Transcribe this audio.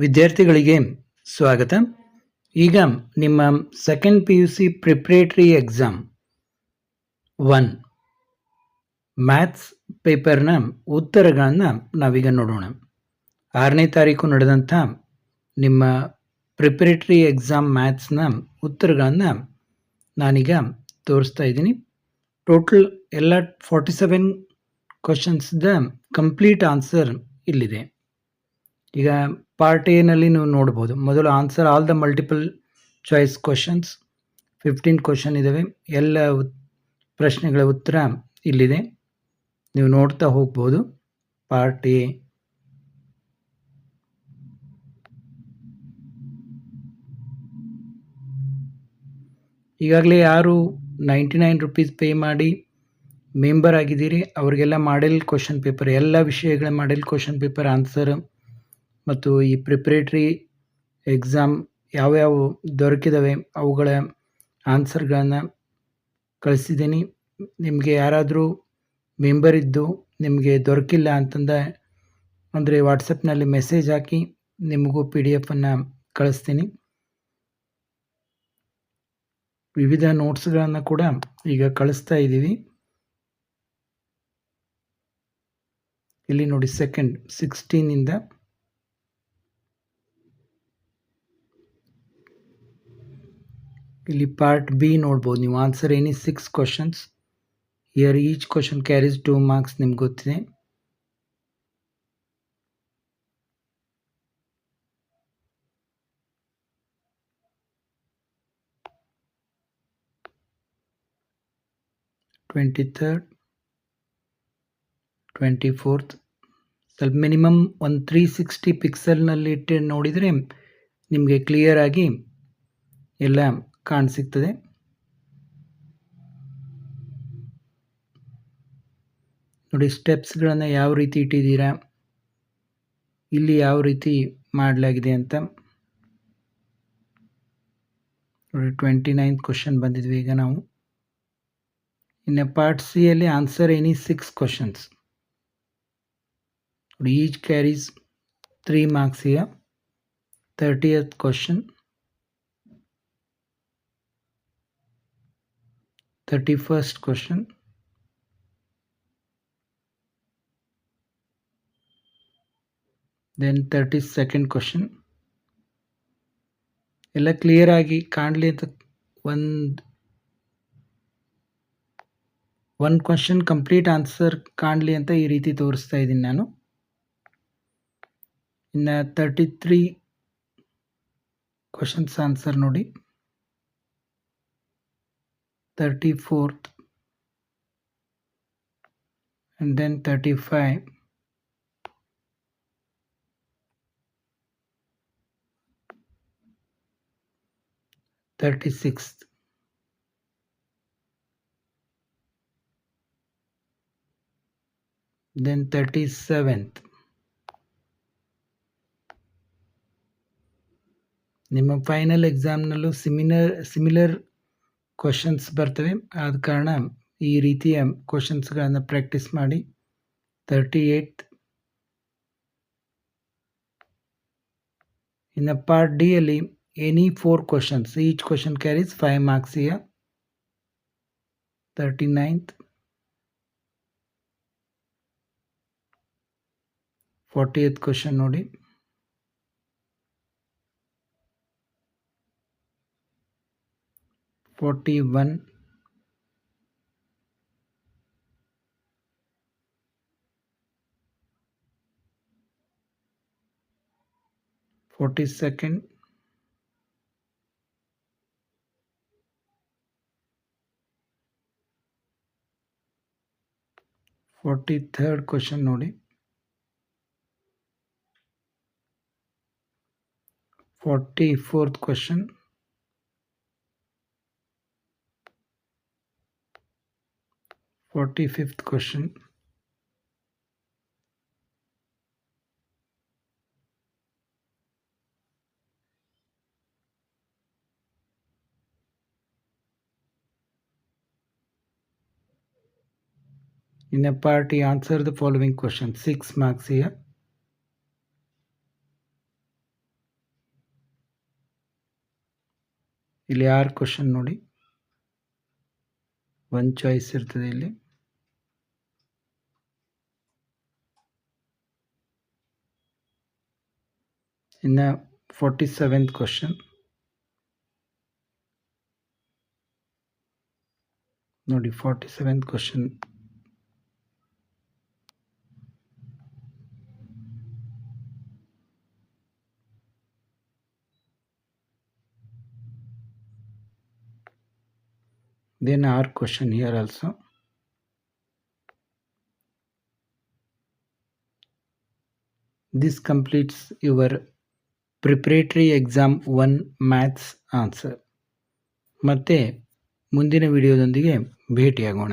ವಿದ್ಯಾರ್ಥಿಗಳಿಗೆ ಸ್ವಾಗತ. ಈಗ ನಿಮ್ಮ second PUC preparatory exam 1 maths ಪೇಪರ್ನ ಉತ್ತರಗಳನ್ನು ನಾವೀಗ ನೋಡೋಣ. 6ನೇ ತಾರೀಕು ನಡೆದಂಥ ನಿಮ್ಮ ಪ್ರಿಪ್ರೇಟರಿ ಎಕ್ಸಾಮ್ ಮ್ಯಾಥ್ಸ್ನ ಉತ್ತರಗಳನ್ನು ನಾನೀಗ ತೋರಿಸ್ತಾ ಇದ್ದೀನಿ. ಟೋಟಲ್ ಎಲ್ಲ 47 ಕ್ವಶನ್ಸ್ದ ಕಂಪ್ಲೀಟ್ ಆನ್ಸರ್ ಇಲ್ಲಿದೆ. ಈಗ ಪಾರ್ಟ್ ಎನಲ್ಲಿ ನೀವು ನೋಡ್ಬೋದು. ಮೊದಲು answer all the multiple choice questions 15 question ಇದ್ದಾವೆ. ಎಲ್ಲ ಪ್ರಶ್ನೆಗಳ ಉತ್ತರ ಇಲ್ಲಿದೆ, ನೀವು ನೋಡ್ತಾ ಹೋಗ್ಬೋದು. ಪಾರ್ಟ್ ಎ ಈಗಾಗಲೇ ಯಾರು 99 ರೂಪೀಸ್ ಪೇ ಮಾಡಿ ಮೆಂಬರ್ ಆಗಿದ್ದೀರಿ ಅವರಿಗೆಲ್ಲ ಮಾಡೆಲ್ ಕ್ವಶನ್ ಪೇಪರ್, ಎಲ್ಲ ವಿಷಯಗಳ ಮಾಡೆಲ್ ಕ್ವಶನ್ ಪೇಪರ್ ಆನ್ಸರ್ ಮತ್ತು ಈ ಪ್ರಿಪ್ರೇಟರಿ ಎಕ್ಸಾಮ್ ಯಾವ್ಯಾವ ದೊರಕಿದಾವೆ ಅವುಗಳ ಆನ್ಸರ್ಗಳನ್ನು ಕಳಿಸಿದ್ದೀನಿ. ನಿಮಗೆ ಯಾರಾದರೂ ಮೆಂಬರ್ ಇದ್ದು ನಿಮಗೆ ದೊರಕಿಲ್ಲ ಅಂದರೆ ವಾಟ್ಸಪ್ನಲ್ಲಿ ಮೆಸೇಜ್ ಹಾಕಿ ನಿಮಗೂ PDF ಕಳಿಸ್ತೀನಿ. ವಿವಿಧ ನೋಟ್ಸ್ಗಳನ್ನು ಕೂಡ ಈಗ ಕಳಿಸ್ತಾ ಇದ್ದೀವಿ. ಇಲ್ಲಿ ನೋಡಿ, ಸೆಕೆಂಡ್ 16ಇಂದ ಇಲ್ಲಿ ಪಾರ್ಟ್ ಬಿ ನೋಡ್ಬೋದು ನೀವು. Answer any 6 questions. Here each question carries 2 marks. ನಿಮ್ಗೆ ಗೊತ್ತಿದೆ. ಟ್ವೆಂಟಿ-ಥರ್ಡ್ 24th ಸ್ವಲ್ಪ ಮಿನಿಮಮ್ ಒಂದು 360 ಪಿಕ್ಸೆಲ್ನಲ್ಲಿ ಇಟ್ಟು ನೋಡಿದರೆ ನಿಮಗೆ ಕ್ಲಿಯರ್ ಆಗಿ ಎಲ್ಲ ಕಾಣಸಿಗ್ತದೆ. ನೋಡಿ, ಸ್ಟೆಪ್ಸ್ಗಳನ್ನು ಯಾವ ರೀತಿ ಇಟ್ಟಿದ್ದೀರಾ, ಇಲ್ಲಿ ಯಾವ ರೀತಿ ಮಾಡಲಾಗಿದೆ ಅಂತ ನೋಡಿ. 29th ಕ್ವಶನ್ ಬಂದಿದ್ವಿ ಈಗ ನಾವು. ಇನ್ನು ಪಾರ್ಟ್ ಸಿ ಅಲ್ಲಿ answer any 6 questions. Each carries 3 marks. here 30th question, 31st question, then 32nd question. ಎಲ್ಲ ಕ್ಲಿಯರ್ ಆಗಿ ಕಾಣಲಿ ಅಂತ ಒಂದು ಕ್ವಶನ್ ಕಂಪ್ಲೀಟ್ ಆನ್ಸರ್ ಕಾಣಲಿ ಅಂತ ಈ ರೀತಿ ತೋರಿಸ್ತಾ ಇದ್ದೀನಿ ನಾನು. ಇನ್ನು 33 ಕ್ವಶನ್ಸ್ ಆನ್ಸರ್ ನೋಡಿ. 34th and then 35, 36th, then 37th. ನಿಮ್ಮ ಫೈನಲ್ ಎಕ್ಸಾಮ್ನಲ್ಲೂ ಸಿಮಿಲರ್ ಕ್ವಶನ್ಸ್ ಬರ್ತವೆ. ಆದ ಕಾರಣ ಈ ರೀತಿಯ ಕ್ವಶನ್ಸ್ಗಳನ್ನು ಪ್ರಾಕ್ಟೀಸ್ ಮಾಡಿ. 38th. ಇನ್ನು ಪಾರ್ಟ್ ಡಿ ಅಲ್ಲಿ any 4 questions, each question carries 5 marks. here 39th, 40th question ನೋಡಿ. 41, 42nd, 43rd ಕ್ವಶನ್ ನೋಡಿ. 44th question, 45th question, In a part, he answered the following question. 6 marks here. ಇಲ್ಲಿ 6 question ನೋಡಿ, 1 choice ಇರ್ತದೆ ಇಲ್ಲಿ. ಇನ್ನು 47th question ನೋಡಿ. 47th question then 6 question here also. This completes your preparatory exam 1 maths answer. ಮತ್ತೆ ಮುಂದಿನ ವಿಡಿಯೋದೊಂದಿಗೆ ಭೇಟಿಯಾಗೋಣ.